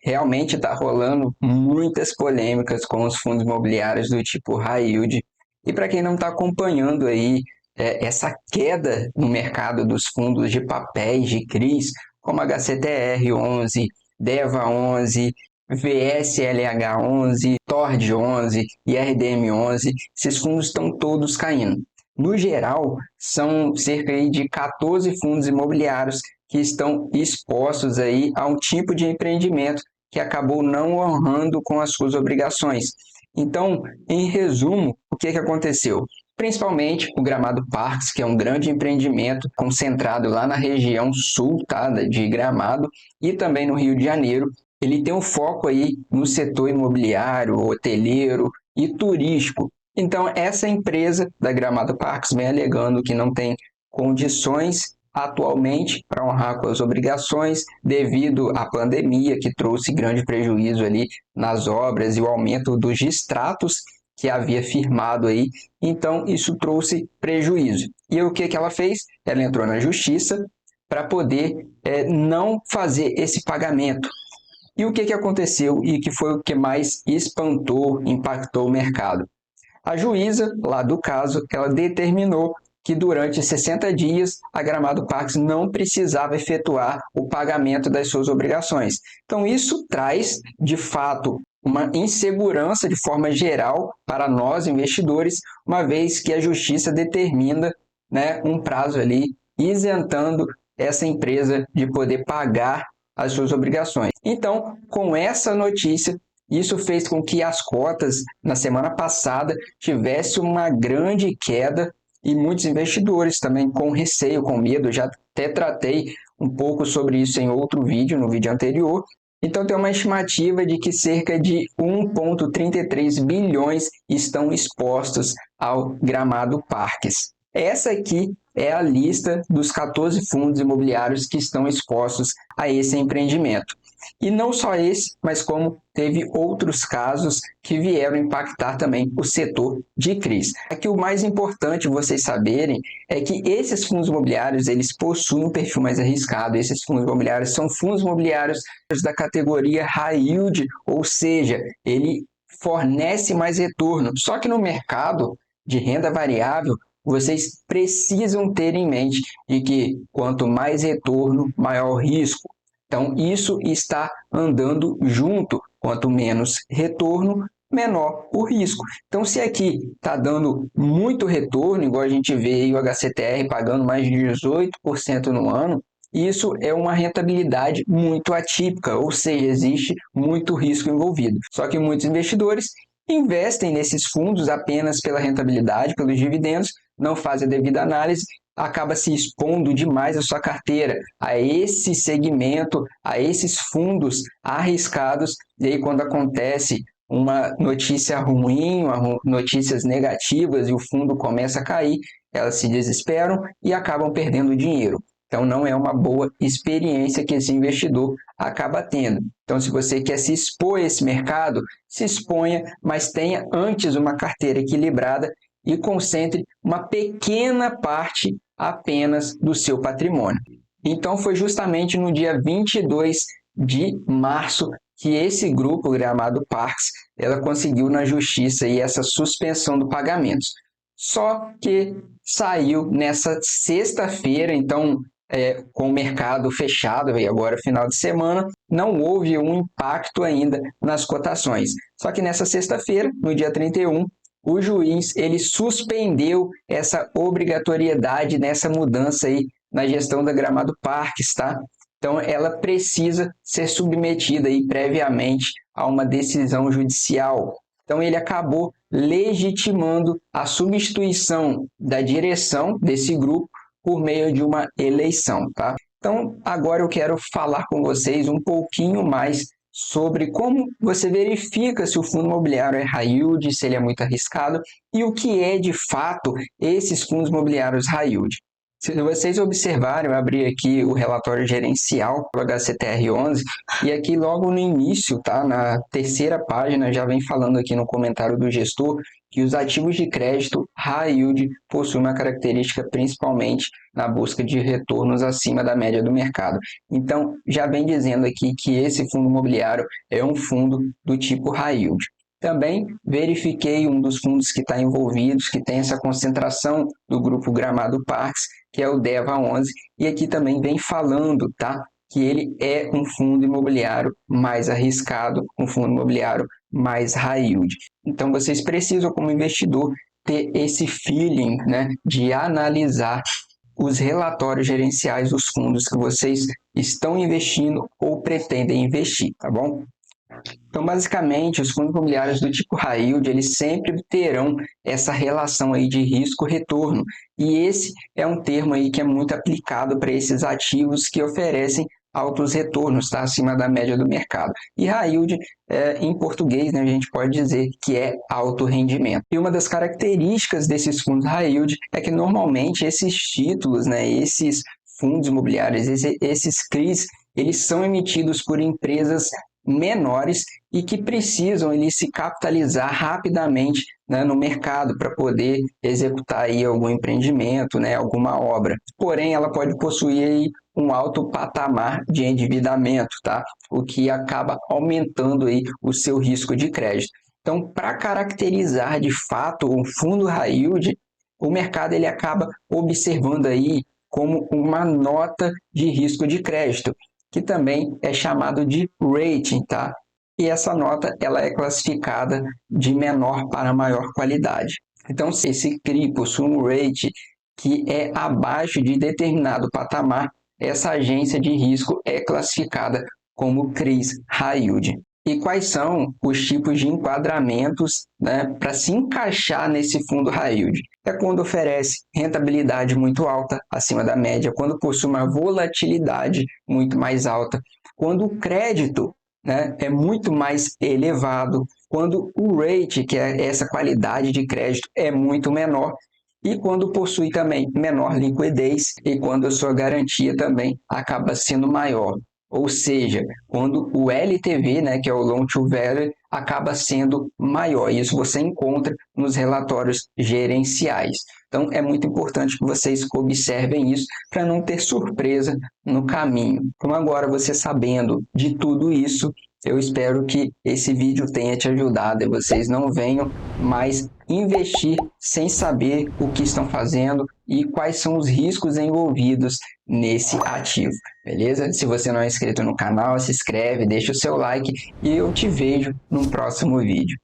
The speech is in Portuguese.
realmente está rolando muitas polêmicas com os fundos imobiliários do tipo high yield. E para quem não está acompanhando aí essa queda no mercado dos fundos de papéis de CRIs, como HCTR 11, DEVA 11, VSLH 11, TORD 11 e RDM 11, esses fundos estão todos caindo. No geral, são cerca de 14 fundos imobiliários que estão expostos aí a um tipo de empreendimento que acabou não honrando com as suas obrigações. Então, em resumo, o que aconteceu? Principalmente o Gramado Parques, que é um grande empreendimento concentrado lá na região sul, tá, de Gramado, e também no Rio de Janeiro. Ele tem um foco aí no setor imobiliário, hoteleiro e turístico. Então, essa empresa da Gramado Parques vem alegando que não tem condições atualmente para honrar com as obrigações devido à pandemia, que trouxe grande prejuízo ali nas obras e o aumento dos distratos que havia firmado aí. Então, isso trouxe prejuízo. E o que ela fez? Ela entrou na justiça para poder não fazer esse pagamento. E o que aconteceu e que foi o que mais espantou, impactou o mercado? A juíza, lá do caso, ela determinou que durante 60 dias a Gramado Parques não precisava efetuar o pagamento das suas obrigações. Então, isso traz, de fato, uma insegurança de forma geral para nós, investidores, uma vez que a justiça determina, né, um prazo ali isentando essa empresa de poder pagar as suas obrigações. Então, com essa notícia, isso fez com que as cotas, na semana passada, tivesse uma grande queda e muitos investidores também com receio, com medo. Já até tratei um pouco sobre isso em outro vídeo, no vídeo anterior. Então, tem uma estimativa de que cerca de 1,33 bilhões estão expostos ao Gramado Parques. Essa aqui é a lista dos 14 fundos imobiliários que estão expostos a esse empreendimento. E não só esse, mas como teve outros casos que vieram impactar também o setor de CRIs. Aqui o mais importante vocês saberem é que esses fundos imobiliários, eles possuem um perfil mais arriscado. Esses fundos imobiliários são fundos imobiliários da categoria high yield, ou seja, ele fornece mais retorno. Só que no mercado de renda variável, vocês precisam ter em mente de que quanto mais retorno, maior o risco. Então, isso está andando junto. Quanto menos retorno, menor o risco. Então, se aqui está dando muito retorno, igual a gente vê aí o HCTR pagando mais de 18% no ano, isso é uma rentabilidade muito atípica, ou seja, existe muito risco envolvido. Só que muitos investidores investem nesses fundos apenas pela rentabilidade, pelos dividendos, não fazem a devida análise, acaba se expondo demais a sua carteira a esse segmento, a esses fundos arriscados, e aí quando acontece uma notícia ruim, notícias negativas e o fundo começa a cair, elas se desesperam e acabam perdendo dinheiro. Então não é uma boa experiência que esse investidor acaba tendo. Então se você quer se expor a esse mercado, se exponha, mas tenha antes uma carteira equilibrada e concentre uma pequena parte apenas do seu patrimônio. Então, foi justamente no dia 22 de março que esse grupo, Gramado Parques, ela conseguiu na justiça aí essa suspensão do pagamento. Só que saiu nessa sexta-feira, então, com o mercado fechado, e agora final de semana, não houve um impacto ainda nas cotações. Só que nessa sexta-feira, no dia 31, o juiz ele suspendeu essa obrigatoriedade nessa mudança aí na gestão da Gramado Parques, tá? Então, ela precisa ser submetida aí previamente a uma decisão judicial. Então, ele acabou legitimando a substituição da direção desse grupo por meio de uma eleição, tá? Então, agora eu quero falar com vocês um pouquinho mais sobre como você verifica se o fundo imobiliário é high yield, se ele é muito arriscado e o que é de fato esses fundos imobiliários high yield. Se vocês observarem, eu abri aqui o relatório gerencial do HCTR11 e aqui logo no início, tá, na terceira página, já vem falando aqui no comentário do gestor que os ativos de crédito high yield possuem uma característica principalmente na busca de retornos acima da média do mercado. Então, já vem dizendo aqui que esse fundo imobiliário é um fundo do tipo high yield. Também verifiquei um dos fundos que está envolvidos, que tem essa concentração do grupo Gramado Parques, que é o DEVA11, e aqui também vem falando, tá, que ele é um fundo imobiliário mais arriscado, um fundo imobiliário mais high yield. Então, vocês precisam, como investidor, ter esse feeling, né, de analisar os relatórios gerenciais dos fundos que vocês estão investindo ou pretendem investir, tá bom? Então, basicamente, os fundos imobiliários do tipo high yield, eles sempre terão essa relação aí de risco-retorno. E esse é um termo aí que é muito aplicado para esses ativos que oferecem altos retornos, tá? Acima da média do mercado. E high yield, em português, né, a gente pode dizer que é alto rendimento. E uma das características desses fundos high yield é que normalmente esses títulos, né, esses fundos imobiliários, esses CRIs, eles são emitidos por empresas menores e que precisam se capitalizar rapidamente, né, no mercado para poder executar aí algum empreendimento, né, alguma obra. Porém, ela pode possuir aí um alto patamar de endividamento, tá? O que acaba aumentando aí o seu risco de crédito. Então, para caracterizar de fato um fundo high yield, o mercado ele acaba observando aí como uma nota de risco de crédito, que também é chamado de rating, tá? E essa nota ela é classificada de menor para maior qualidade. Então, se esse CRI possui um rating que é abaixo de determinado patamar, essa agência de risco é classificada como CRIs High Yield. E quais são os tipos de enquadramentos, né, para se encaixar nesse fundo high yield? É quando oferece rentabilidade muito alta, acima da média, quando possui uma volatilidade muito mais alta, quando o crédito, né, é muito mais elevado, quando o rate, que é essa qualidade de crédito, é muito menor, e quando possui também menor liquidez e quando a sua garantia também acaba sendo maior. Ou seja, quando o LTV, né, que é o Loan to Value, acaba sendo maior. Isso você encontra nos relatórios gerenciais. Então, é muito importante que vocês observem isso para não ter surpresa no caminho. Então, agora você sabendo de tudo isso, eu espero que esse vídeo tenha te ajudado e vocês não venham mais investir sem saber o que estão fazendo e quais são os riscos envolvidos nesse ativo, beleza? Se você não é inscrito no canal, se inscreve, deixa o seu like e eu te vejo no próximo vídeo.